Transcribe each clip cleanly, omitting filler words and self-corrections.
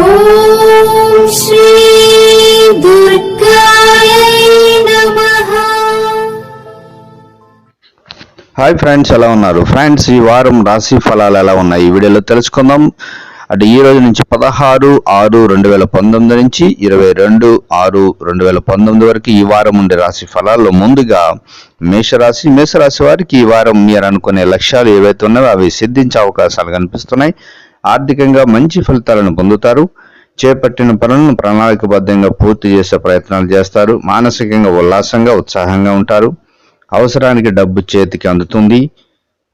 ఓం శ్రీ దుర్గాయ నమః. Hi friends, ఎలా ఉన్నారు ఫ్రెండ్స్? ఈ వారం రాశి ఫలాలు ఎలా ఉన్నాయి ఈ వీడియోలో తెలుసుకుందాం. అంటే ఈ రోజు నుంచి 16/6/2019 నుంచి 22/6/2019 వరకు ఈ వారం ఉండే రాశి ఫలాల్లో ముందుగా మేషరాశి వారికి ఈ వారం మీరు అనుకునే లక్ష్యాలు ఏవైతే ఉన్నాయో అవి సిద్ధించే అవకాశాలు కనిపిస్తున్నాయి. ఆర్థికంగా మంచి ఫలితాలను పొందుతారు. చేపట్టిన పనులను ప్రణాళికబద్ధంగా పూర్తి చేసే ప్రయత్నాలు చేస్తారు. మానసికంగా ఉల్లాసంగా ఉత్సాహంగా ఉంటారు. అవసరానికి డబ్బు చేతికి అందుతుంది.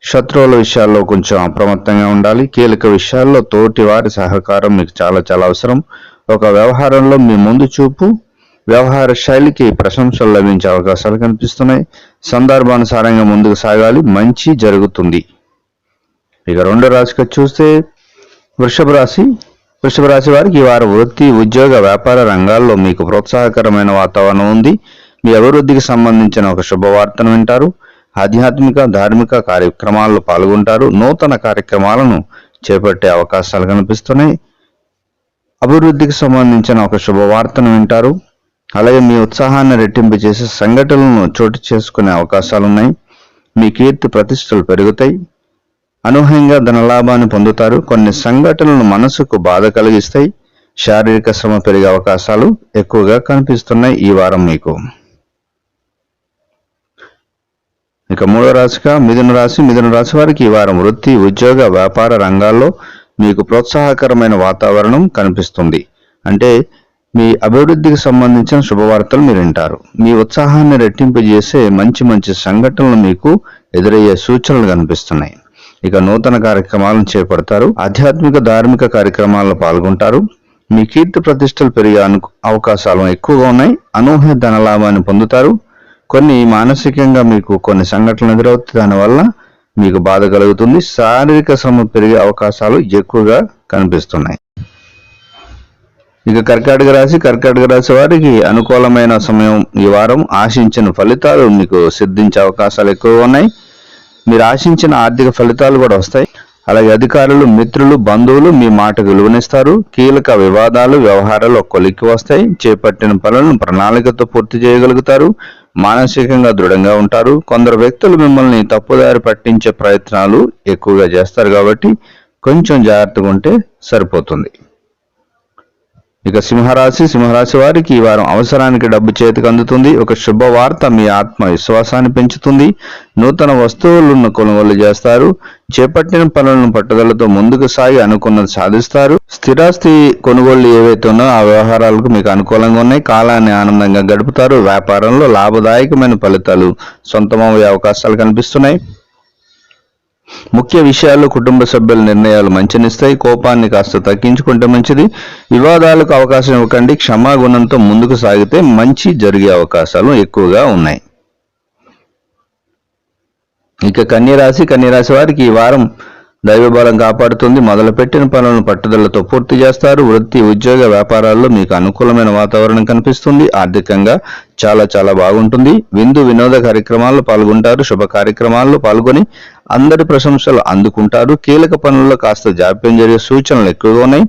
శత్రువుల విషయాల్లో కొంచెం అప్రమత్తంగా ఉండాలి. కీలక విషయాల్లో తోటి వారి సహకారం మీకు చాలా అవసరం. ఒక వ్యవహారంలో మీ ముందు చూపు, వ్యవహార శైలికి ప్రశంసలు లభించే అవకాశాలు కనిపిస్తున్నాయి. సందర్భానుసారంగా ముందుకు సాగాలి, మంచి జరుగుతుంది. ఇక రెండో రాశికి చూస్తే వృషభ రాశి వారికి ఈ వారం వృత్తి, ఉద్యోగ, వ్యాపార రంగాల్లో మీకు ప్రోత్సాహకరమైన వాతావరణం ఉంది. మీ అభివృద్ధికి సంబంధించిన ఒక శుభవార్తను వింటారు. ఆధ్యాత్మిక, ధార్మిక కార్యక్రమాల్లో పాల్గొంటారు. నూతన కార్యక్రమాలను చేపట్టే అవకాశాలు కనిపిస్తున్నాయి. అభివృద్ధికి సంబంధించిన ఒక శుభవార్తను వింటారు. అలాగే మీ ఉత్సాహాన్ని రెట్టింపు చేసే సంఘటనలను చోటు చేసుకునే అవకాశాలు ఉన్నాయి. మీ కీర్తి ప్రతిష్టలు పెరుగుతాయి. అనూహ్యంగా ధనలాభాన్ని పొందుతారు. కొన్ని సంఘటనలు మనసుకు బాధ కలిగిస్తాయి. శారీరక శ్రమ పెరిగే అవకాశాలు ఎక్కువగా కనిపిస్తున్నాయి ఈ వారం మీకు. ఇక మూడో రాశిగా మిథున రాశి వారికి ఈ వారం వృత్తి, ఉద్యోగ, వ్యాపార రంగాల్లో మీకు ప్రోత్సాహకరమైన వాతావరణం కనిపిస్తుంది. అంటే మీ అభివృద్ధికి సంబంధించిన శుభవార్తలు మీరు వింటారు. మీ ఉత్సాహాన్ని రెట్టింపు చేసే మంచి సంఘటనలు మీకు ఎదురయ్యే సూచనలు కనిపిస్తున్నాయి. ఇక నూతన కార్యక్రమాలను చేపడతారు. ఆధ్యాత్మిక, ధార్మిక కార్యక్రమాల్లో పాల్గొంటారు. మీ కీర్తి ప్రతిష్టలు పెరిగే అవకాశాలు ఎక్కువగా ఉన్నాయి. అనూహ్య ధనలాభాన్ని పొందుతారు. కొన్ని మానసికంగా మీకు కొన్ని సంఘటనలు ఎదురవుతాయి. దానివల్ల మీకు బాధ కలుగుతుంది. శారీరక శ్రమ పెరిగే అవకాశాలు ఎక్కువగా కనిపిస్తున్నాయి. ఇక కర్కాటక రాశి వారికి అనుకూలమైన సమయం ఈ వారం. ఆశించిన ఫలితాలు మీకు సిద్ధించే అవకాశాలు ఎక్కువగా ఉన్నాయి. మీరు ఆశించిన ఆర్థిక ఫలితాలు కూడా వస్తాయి. అలాగే అధికారులు, మిత్రులు, బంధువులు మీ మాటకు విలువనిస్తారు. కీలక వివాదాలు, వ్యవహారాలు కొలిక్కి వస్తాయి. చేపట్టిన పనులను ప్రణాళికతో పూర్తి చేయగలుగుతారు. మానసికంగా దృఢంగా ఉంటారు. కొందరు వ్యక్తులు మిమ్మల్ని తప్పుదారి పట్టించే ప్రయత్నాలు ఎక్కువగా చేస్తారు కాబట్టి కొంచెం జాగ్రత్తగా ఉంటే సరిపోతుంది. ఇక సింహరాశి వారికి ఈ వారం అవసరానికి డబ్బు చేతికి అందుతుంది. ఒక శుభవార్త మీ ఆత్మ విశ్వాసాన్ని పెంచుతుంది. నూతన వస్తువులను కొనుగోలు చేస్తారు. చేపట్టిన పనులను పట్టుదలతో ముందుకు సాగి అనుకున్నది సాధిస్తారు. స్థిరాస్తి కొనుగోళ్లు ఏవైతే ఉన్నాయో ఆ వ్యవహారాలకు మీకు అనుకూలంగా ఉన్నాయి. కాలాన్ని ఆనందంగా గడుపుతారు. వ్యాపారంలో లాభదాయకమైన ఫలితాలు సొంతమయ్యే అవకాశాలు కనిపిస్తున్నాయి. ముఖ్య విషయాల్లో కుటుంబ సభ్యుల నిర్ణయాలు మంచినిస్తాయి. కోపాన్ని కాస్త తగ్గించుకుంటే మంచిది. వివాదాలకు అవకాశం ఇవ్వకండి. క్షమాగుణంతో ముందుకు సాగితే మంచి జరిగే అవకాశాలు ఎక్కువగా ఉన్నాయి. ఇక కన్యరాశి వారికి ఈ వారం దైవబలం కాపాడుతుంది. మొదలుపెట్టిన పనులను పట్టుదలతో పూర్తి చేస్తారు. వృత్తి, ఉద్యోగ, వ్యాపారాల్లో మీకు అనుకూలమైన వాతావరణం కనిపిస్తుంది. ఆర్థికంగా చాలా బాగుంటుంది. వినోద కార్యక్రమాల్లో పాల్గొంటారు. శుభ కార్యక్రమాల్లో పాల్గొని అందరి ప్రశంసలు అందుకుంటారు. కీలక పనుల్లో కాస్త జాప్యం జరిగే సూచనలు ఎక్కువగా ఉన్నాయి.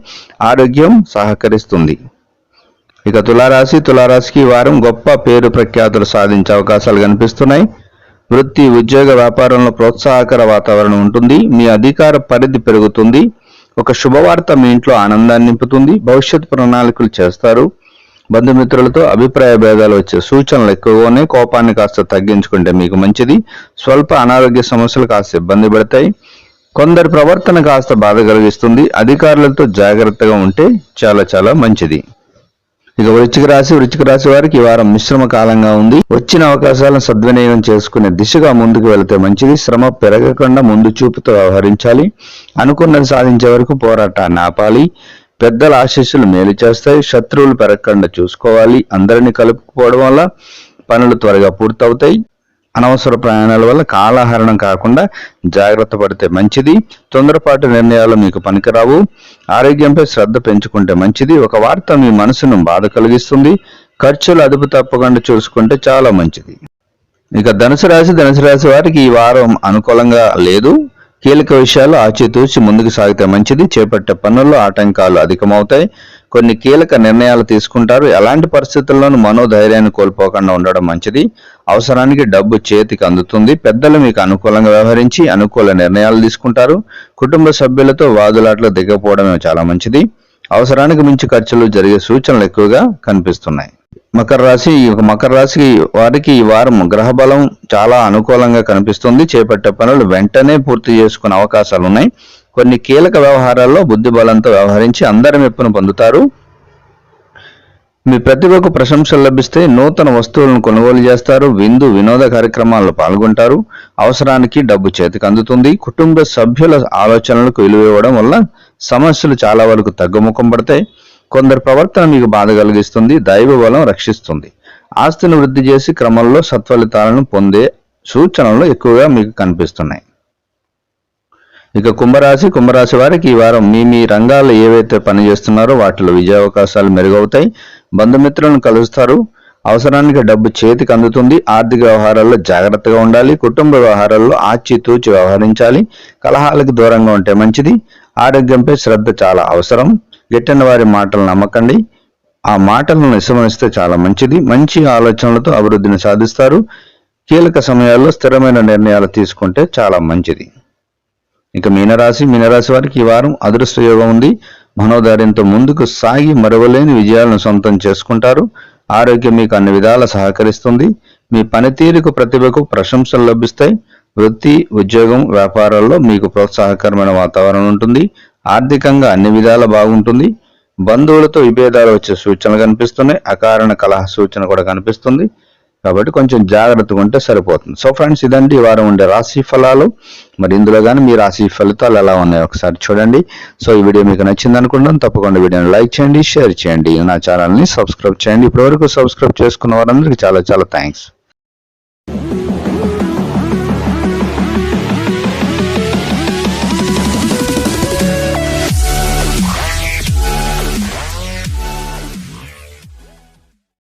ఆరోగ్యం సహకరిస్తుంది. ఇక తులారాశికి ఈ వారం గొప్ప పేరు ప్రఖ్యాతులు సాధించే అవకాశాలు కనిపిస్తున్నాయి. వృత్తి, ఉద్యోగ, వ్యాపారంలో ప్రోత్సాహకర వాతావరణం ఉంటుంది. మీ అధికార పరిధి పెరుగుతుంది. ఒక శుభవార్త మీ ఇంట్లో ఆనందాన్ని నింపుతుంది. భవిష్యత్ ప్రణాళికలు చేస్తారు. బంధుమిత్రులతో అభిప్రాయ భేదాలు వచ్చే సూచనలు ఎక్కువగా ఉన్నాయి. కోపాన్ని కాస్త తగ్గించుకుంటే మీకు మంచిది. స్వల్ప అనారోగ్య సమస్యలు కాస్త ఇబ్బంది పెడతాయి. కొందరి ప్రవర్తన కాస్త బాధ కలిగిస్తుంది. అధికారులతో జాగ్రత్తగా ఉంటే చాలా మంచిది. ఇక వృశ్చిక రాశి వారికి ఈ వారం మిశ్రమ కాలంగా ఉంది. వచ్చిన అవకాశాలను సద్వినియోగం చేసుకునే దిశగా ముందుకు వెళితే మంచిది. శ్రమ పెరగకుండా ముందు చూపుతో వ్యవహరించాలి. అనుకున్నది సాధించే వరకు పోరాటాన్ని ఆపాలి. పెద్దల ఆశీస్సులు మేలు చేస్తాయి. శత్రువులు పెరగకుండా చూసుకోవాలి. అందరినీ కలుపుకోవడం వల్ల పనులు త్వరగా పూర్తవుతాయి. అనవసర ప్రయాణాల వల్ల కాలహరణం కాకుండా జాగ్రత్త పడితే మంచిది. తొందరపాటు నిర్ణయాలు మీకు పనికిరావు. ఆరోగ్యంపై శ్రద్ధ పెంచుకుంటే మంచిది. ఒక వార్త మీ మనసును బాధ కలిగిస్తుంది. ఖర్చులు అదుపు తప్పకుండా చూసుకుంటే చాలా మంచిది. ఇక ధనుసు రాశి వారికి ఈ వారం అనుకూలంగా లేదు. కీలక విషయాలు ఆచితూచి ముందుకు సాగితే మంచిది. చేపట్టే పనుల్లో ఆటంకాలు అధికమవుతాయి. కొన్ని కీలక నిర్ణయాలు తీసుకుంటారు. ఎలాంటి పరిస్థితుల్లోనూ మనోధైర్యాన్ని కోల్పోకుండా ఉండడం మంచిది. అవసరానికి డబ్బు చేతికి అందుతుంది. పెద్దలు మీకు అనుకూలంగా వ్యవహరించి అనుకూల నిర్ణయాలు తీసుకుంటారు. కుటుంబ సభ్యులతో వాదులాటలు దిగకపోవడమే చాలా మంచిది. అవసరానికి మించి ఖర్చులు జరిగే సూచనలు ఎక్కువగా కనిపిస్తున్నాయి. మకర రాశి వారికి ఈ వారం గ్రహ బలం చాలా అనుకూలంగా కనిపిస్తుంది. చేపట్టే పనులు వెంటనే పూర్తి చేసుకునే అవకాశాలు ఉన్నాయి. కొన్ని కీలక వ్యవహారాల్లో బుద్ధి బలంతో వ్యవహరించి అందరి మెప్పును పొందుతారు. మీ ప్రతిభకు ప్రశంసలు లభిస్తే నూతన వస్తువులను కొనుగోలు చేస్తారు. వినోద కార్యక్రమాల్లో పాల్గొంటారు. అవసరానికి డబ్బు చేతికి అందుతుంది. కుటుంబ సభ్యుల ఆలోచనలకు విలువ ఇవ్వడం వల్ల సమస్యలు చాలా వరకు తగ్గుముఖం పడతాయి. కొందరి ప్రవర్తన మీకు బాధ కలిగిస్తుంది. దైవ బలం రక్షిస్తుంది. ఆస్తిని వృద్ధి చేసి క్రమంలో సత్ఫలితాలను పొందే సూచనలు ఎక్కువగా మీకు కనిపిస్తున్నాయి. ఇక కుంభరాశి వారికి ఈ వారం మీ రంగాల్లో ఏవైతే పనిచేస్తున్నారో వాటిలో విజయావకాశాలు మెరుగవుతాయి. బంధుమిత్రులను కలుస్తారు. అవసరానికి డబ్బు చేతికి అందుతుంది. ఆర్థిక వ్యవహారాల్లో జాగ్రత్తగా ఉండాలి. కుటుంబ వ్యవహారాల్లో ఆచితూచి వ్యవహరించాలి. కలహాలకు దూరంగా ఉంటే మంచిది. ఆరోగ్యంపై శ్రద్ధ చాలా అవసరం. గిట్టని వారి మాటలు నమ్మకండి. ఆ మాటలను విస్మరిస్తే చాలా మంచిది. మంచి ఆలోచనలతో అభివృద్ధిని సాధిస్తారు. కీలక సమయాల్లో స్థిరమైన నిర్ణయాలు తీసుకుంటే చాలా మంచిది. ఇక మీనరాశి వారికి ఈ వారం అదృష్ట యోగం ఉంది. మనోధైర్యంతో ముందుకు సాగి మరువలేని విజయాలను సొంతం చేసుకుంటారు. ఆరోగ్యం మీకు అన్ని విధాలా సహకరిస్తుంది. మీ పనితీరుకు ప్రతిభకు ప్రశంసలు లభిస్తాయి. వృత్తి, ఉద్యోగం, వ్యాపారాల్లో మీకు ప్రోత్సాహకరమైన వాతావరణం ఉంటుంది. ఆర్థికంగా అన్ని విధాలా బాగుంటుంది. బంధువులతో విభేదాలు వచ్చే సూచనలు కనిపిస్తున్నాయి. అకారణ కలహ సూచన కూడా కనిపిస్తుంది. కాబట్టి కొంచెం జాగ్రత్తగా ఉంటే సరిపోతుంది. సో ఫ్రెండ్స్, ఇదండి ఈ వారం ఉండే రాశి ఫలాలు. మరి ఇందులో కానీ మీ రాశి ఫలితాలు ఎలా ఉన్నాయో ఒకసారి చూడండి. సో ఈ వీడియో మీకు నచ్చింది అనుకుంటాను. తప్పకుండా వీడియోని లైక్ చేయండి, షేర్ చేయండి. నా ఛానల్ని సబ్స్క్రైబ్ చేయండి. ఇప్పటివరకు సబ్స్క్రైబ్ చేసుకున్న వారందరికీ చాలా చాలా థ్యాంక్స్.